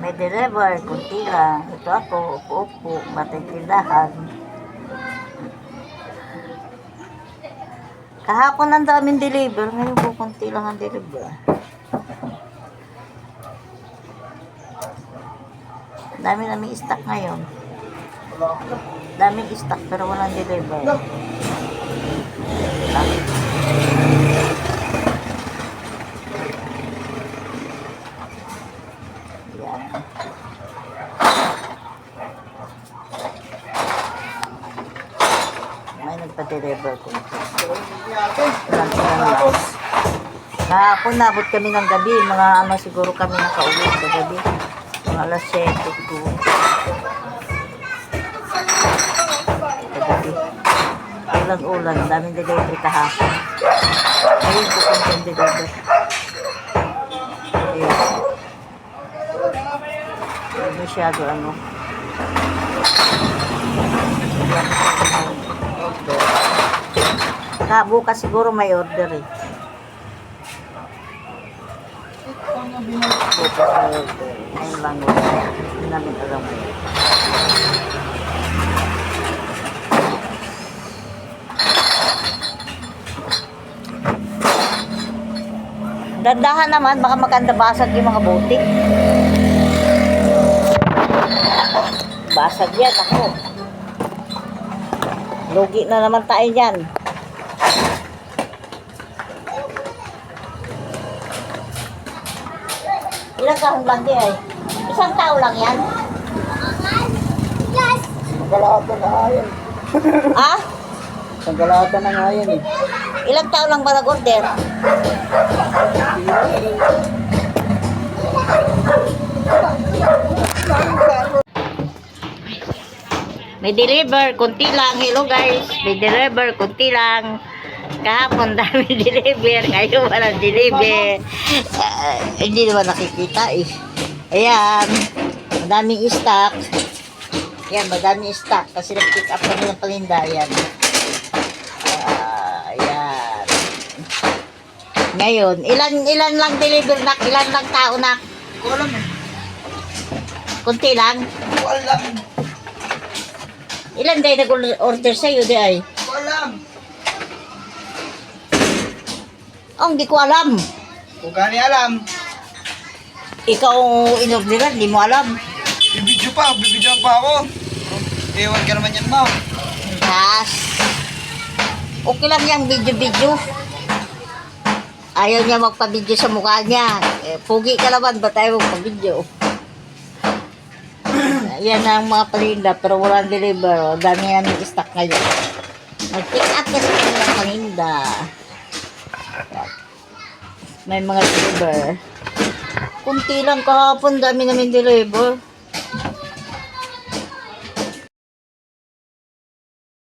May deliver, kunti lang. Ito ako, upo-upo, matitindahan. Kahapon ang daming deliver, ngayon po kunti lang ang deliver. Dami naming stock ngayon. Daming stock pero walang deliver. Yan. May nagpa-deliver ko. Kahapon nabot kami ng gabi. Mga ano siguro kami nakauwi sa gabi. Mga alas 7 siguro. Sa gabi. Ulan-ulan. Daming delivery kahapon. Ngayon ko kung deliver. Ayan. Hindi masyado ano. Bukas siguro may order eh. Bukas may order. Ngayon lang wala. Hindi namin alam mo. Dandahan naman, baka maganda basag yung mga butik. Basag yan ako. Lugi na naman tayo dyan. Ilang kahon lang di ay? Isang tao lang yan? Yes! Pangkalahatan na nga yan. Ha? Pangkalahatan na nga yan eh. Ilang tao lang ba nag-order? May deliver, kunti lang. Hello guys, may deliver, kunti lang. Kahapon dami deliver, ngayon walang deliver. Hindi naman nakikita eh. Ayan, madaming stock. Ayan, madaming stock kasi nag-pick up kami ng paninda. Ayan. Ayan. Ngayon, ilan lang deliver nak? Ilan lang tao nak? Hindi ko alam eh. Kunti lang? Hindi ko alam. Ilan day nag-order sa'yo di ay? Hindi ko alam. Oh, hindi ko alam. Kung gani alam. Ikaw in-orderan, hindi mo alam. Bibidyo pa ako. Ewan ka naman yan, ma. Yes. Okay lang yung video-video. Ayaw niya magpa-video sa mukha niya. Pugi ka naman, ba tayo magpa-video? Yan ang mga paninda, pero walang deliver. O, dami yan yung stock ngayon. Mag-pick up kasi kami ng paninda. May mga deliver. Kunti lang kahapon, dami namin deliver.